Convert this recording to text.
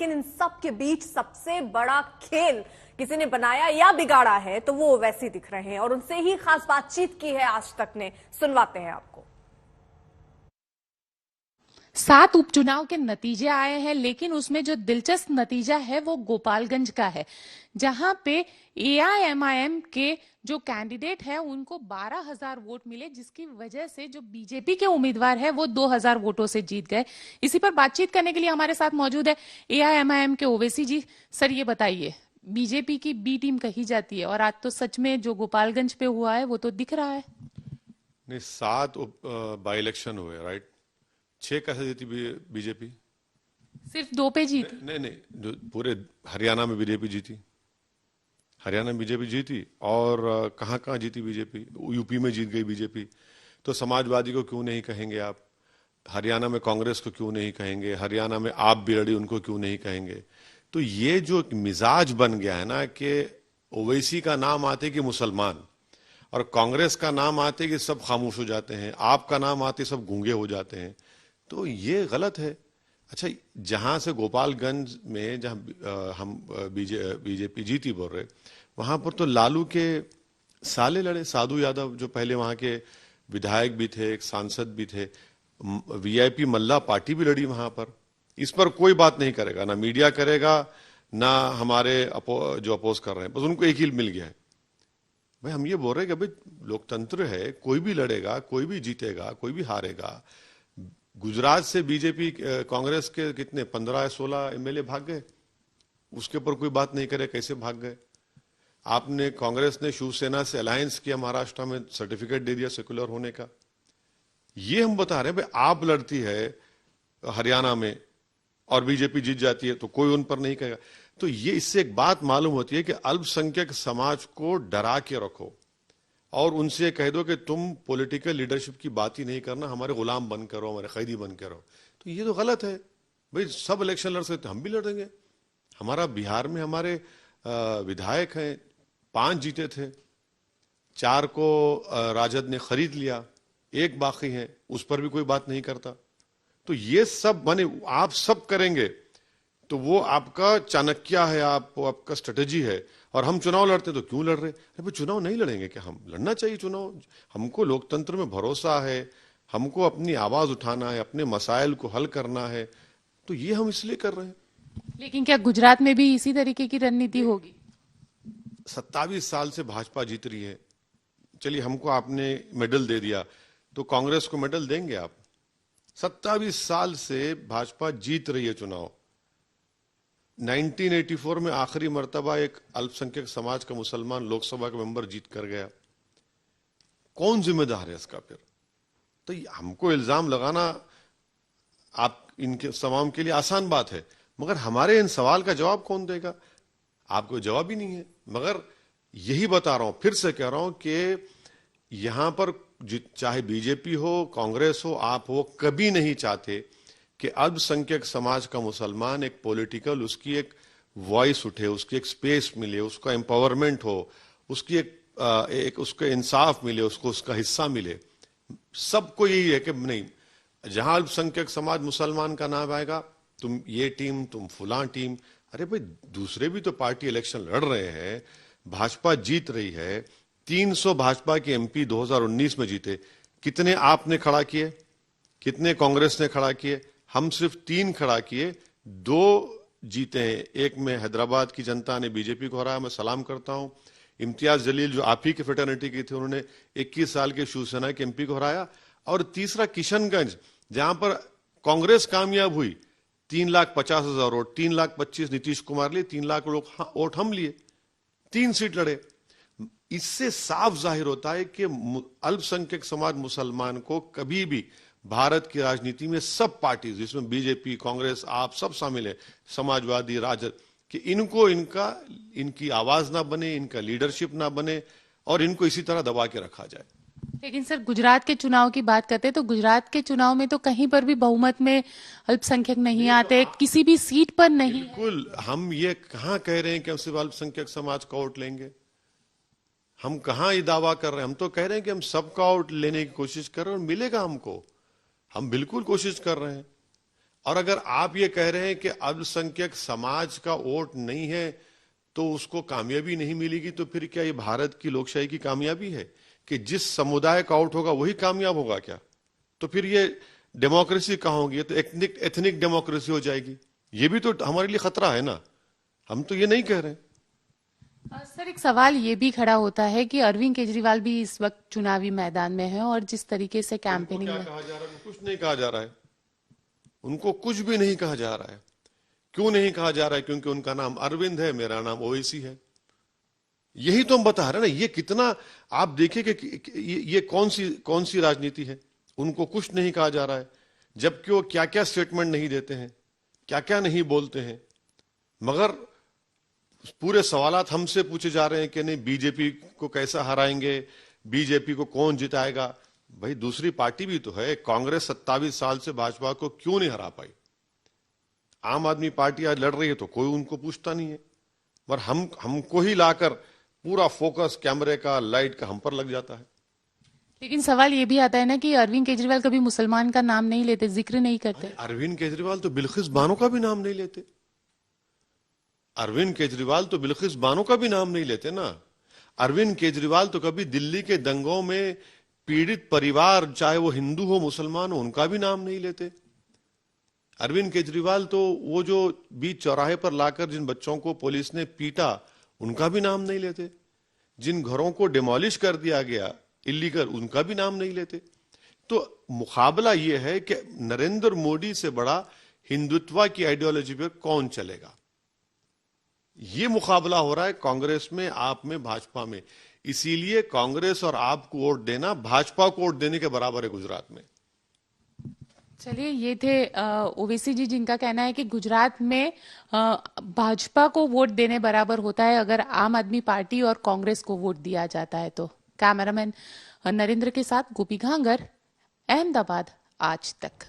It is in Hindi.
लेकिन इन सब के बीच सबसे बड़ा खेल किसी ने बनाया या बिगाड़ा है तो वो वैसे दिख रहे हैं और उनसे ही खास बातचीत की है आज तक ने। सुनवाते हैं आपको। 7 उपचुनाव के नतीजे आए हैं, लेकिन उसमें जो दिलचस्प नतीजा है वो गोपालगंज का है, जहां पे एआईएमआईएम के जो कैंडिडेट है उनको 12,000 वोट मिले, जिसकी वजह से जो बीजेपी के उम्मीदवार है वो 2,000 वोटों से जीत गए। इसी पर बातचीत करने के लिए हमारे साथ मौजूद है एआईएमआईएम के ओवैसी जी। सर, ये बताइए, बीजेपी की बी टीम कही जाती है और आज तो सच में जो गोपालगंज पे हुआ है वो तो दिख रहा है। नहीं, 7 बाई इलेक्शन हुए, राइट। 6 कैसे जीती बीजेपी? सिर्फ 2 पे जीती? नहीं, जो पूरे हरियाणा में बीजेपी जीती, हरियाणा में बीजेपी जीती। और कहाँ कहाँ जीती बीजेपी? यूपी में जीत गई बीजेपी। तो समाजवादी को क्यों नहीं कहेंगे आप? हरियाणा में कांग्रेस को क्यों नहीं कहेंगे? हरियाणा में आप भी लड़ी, उनको क्यों नहीं कहेंगे? तो ये जो मिजाज बन गया है ना कि ओवैसी का नाम आते कि मुसलमान, और कांग्रेस का नाम आते कि सब खामोश हो जाते हैं, आपका नाम आते सब गूंगे हो जाते हैं, तो ये गलत है। अच्छा, जहां से गोपालगंज में जहां हम बीजेपी जीती बोल रहे, वहां पर तो लालू के साले लड़े, साधु यादव, जो पहले वहां के विधायक भी थे, एक सांसद भी थे। वीआईपी मल्ला पार्टी भी लड़ी वहां पर। इस पर कोई बात नहीं करेगा, ना मीडिया करेगा, ना हमारे जो अपोज कर रहे हैं, बस उनको एक ही मिल गया है। भाई, हम ये बोल रहे हैं कि भाई लोकतंत्र है, कोई भी लड़ेगा, कोई भी जीतेगा, कोई भी हारेगा। गुजरात से बीजेपी कांग्रेस के कितने 15 या 16 एमएलए भाग गए, उसके ऊपर कोई बात नहीं करे, कैसे भाग गए? आपने कांग्रेस ने शिवसेना से अलायंस किया, महाराष्ट्र में सर्टिफिकेट दे दिया सेकुलर होने का। ये हम बता रहे हैं भाई, आप लड़ती है हरियाणा में और बीजेपी जीत जाती है तो कोई उन पर नहीं कहेगा। तो ये इससे एक बात मालूम होती है कि अल्पसंख्यक समाज को डरा के रखो और उनसे कह दो कि तुम पॉलिटिकल लीडरशिप की बात ही नहीं करना, हमारे गुलाम बन करो, हमारे कैदी बन करो। तो ये तो गलत है। भाई, सब इलेक्शन लड़ सकते, हम भी लड़ेंगे। हमारा बिहार में हमारे विधायक हैं, 5 जीते थे, 4 को राजद ने खरीद लिया, 1 बाकी है, उस पर भी कोई बात नहीं करता। तो ये सब माने आप सब करेंगे तो वो आपका चाणक्य है, आपका स्ट्रेटेजी है। और हम चुनाव लड़ते तो क्यों लड़ रहे? अरे भाई, चुनाव नहीं लड़ेंगे क्या? हम लड़ना चाहिए चुनाव। हमको लोकतंत्र में भरोसा है, हमको अपनी आवाज उठाना है, अपने मसाइल को हल करना है, तो ये हम इसलिए कर रहे हैं। लेकिन क्या गुजरात में भी इसी तरीके की रणनीति होगी? 27 साल से भाजपा जीत रही है। चलिए, हमको आपने मेडल दे दिया तो कांग्रेस को मेडल देंगे आप? 27 साल से भाजपा जीत रही है चुनाव। 1984 में आखिरी मर्तबा एक अल्पसंख्यक समाज का मुसलमान लोकसभा का मेंबर जीत कर गया। कौन जिम्मेदार है इसका फिर? तो हमको इल्जाम लगाना आप इनके तमाम के लिए आसान बात है, मगर हमारे इन सवाल का जवाब कौन देगा? आपको जवाब ही नहीं है। मगर यही बता रहा हूं, फिर से कह रहा हूं कि यहां पर चाहे बीजेपी हो, कांग्रेस हो, आप हो, कभी नहीं चाहते कि अल्पसंख्यक समाज का मुसलमान एक पॉलिटिकल, उसकी एक वॉइस उठे, उसकी एक स्पेस मिले, उसका एम्पावरमेंट हो, उसकी एक उसका इंसाफ मिले, उसको उसका हिस्सा मिले। सबको यही है कि नहीं, जहां अल्पसंख्यक समाज मुसलमान का नाम आएगा, तुम ये टीम, तुम फुला टीम। अरे भाई, दूसरे भी तो पार्टी इलेक्शन लड़ रहे हैं, भाजपा जीत रही है। 300 भाजपा के एमपी 2019 में जीते। कितने आपने खड़ा किए, कितने कांग्रेस ने खड़ा किए? हम सिर्फ 3 खड़ा किए, 2 जीते हैं। एक में हैदराबाद की जनता ने बीजेपी को हराया, मैं सलाम करता हूं। इम्तियाज जलील, जो आप ही के फ्रेटर्निटी की थे, उन्होंने 21 साल के शिवसेना के एमपी को हराया। और तीसरा किशनगंज, जहां पर कांग्रेस कामयाब हुई, 3,50,000 वोट, 3,25,000 नीतीश कुमार लिए, 3 लाख लोग वोट हम लिए, 3 सीट लड़े। इससे साफ जाहिर होता है कि अल्पसंख्यक समाज मुसलमान को कभी भी भारत की राजनीति में सब पार्टी, जिसमें बीजेपी, कांग्रेस, आप सब शामिल है, समाजवादी, राजद, कि इनको इनकी आवाज ना बने, इनका लीडरशिप ना बने और इनको इसी तरह दबा के रखा जाए। लेकिन सर, गुजरात के चुनाव की बात करते हैं तो गुजरात के चुनाव में तो कहीं पर भी बहुमत में अल्पसंख्यक नहीं आते, किसी भी सीट पर नहीं। बिल्कुल, हम ये कहां कह रहे हैं कि हम सिर्फ अल्पसंख्यक समाज का वोट लेंगे? हम कहां ये दावा कर रहे हैं? हम तो कह रहे हैं कि हम सबका वोट लेने की कोशिश कर रहे हैं और मिलेगा हमको। हम बिल्कुल कोशिश कर रहे हैं। और अगर आप ये कह रहे हैं कि अल्पसंख्यक समाज का वोट नहीं है तो उसको कामयाबी नहीं मिलेगी, तो फिर क्या ये भारत की लोकशाही की कामयाबी है कि जिस समुदाय का आउट होगा वही कामयाब होगा क्या? तो फिर ये डेमोक्रेसी कहाँ होगी? ये तो एथनिक डेमोक्रेसी हो जाएगी। ये भी तो हमारे लिए खतरा है ना, हम तो ये नहीं कह रहे। सर, एक सवाल ये भी खड़ा होता है कि अरविंद केजरीवाल भी इस वक्त चुनावी मैदान में है और जिस तरीके से कैंपेनिंग क्या में कहा जा रहा है? कुछ नहीं कहा जा रहा है, उनको कुछ भी नहीं कहा जा रहा है। क्यों नहीं कहा जा रहा है? क्योंकि उनका नाम अरविंद है, मेरा नाम ओवैसी है। यही तो हम बता रहे हैं ना। ये कितना, आप देखिए कि ये कौन सी राजनीति है। उनको कुछ नहीं कहा जा रहा है, जबकि वो क्या क्या स्टेटमेंट नहीं देते हैं, क्या क्या नहीं बोलते हैं, मगर पूरे सवालात हमसे पूछे जा रहे हैं कि नहीं बीजेपी को कैसा हराएंगे, बीजेपी को कौन जिताएगा। भाई दूसरी पार्टी भी तो है, कांग्रेस 27 साल से भाजपा को क्यों नहीं हरा पाई? आम आदमी पार्टी आज लड़ रही है तो कोई उनको पूछता नहीं है, पर हमको ही लाकर पूरा फोकस कैमरे का, लाइट का हम पर लग जाता है। लेकिन सवाल ये भी आता है ना कि अरविंद केजरीवाल कभी मुसलमान का नाम नहीं लेते, जिक्र नहीं करते। अरविंद केजरीवाल तो बिल्किस बानो का भी नाम नहीं लेते। अरविंद केजरीवाल तो बिल्किस बानो का भी नाम नहीं लेते ना। अरविंद केजरीवाल तो कभी दिल्ली के दंगों में पीड़ित परिवार, चाहे वो हिंदू हो मुसलमान हो, उनका भी नाम नहीं लेते। अरविंद केजरीवाल तो वो जो बीच चौराहे पर लाकर जिन बच्चों को पुलिस ने पीटा, उनका भी नाम नहीं लेते। जिन घरों को डिमोलिश कर दिया गया इलीगल, उनका भी नाम नहीं लेते। तो मुकाबला ये है कि नरेंद्र मोदी से बड़ा हिंदुत्व की आइडियोलॉजी पे कौन चलेगा। ये मुकाबला हो रहा है कांग्रेस में, आप में, भाजपा में। इसीलिए कांग्रेस और आप को वोट देना भाजपा को वोट देने के बराबर है गुजरात में। चलिए, ये थे ओवैसी जी, जिनका कहना है कि गुजरात में भाजपा को वोट देने बराबर होता है अगर आम आदमी पार्टी और कांग्रेस को वोट दिया जाता है तो। कैमरामैन नरेंद्र के साथ गोपी घांगर, अहमदाबाद आज तक।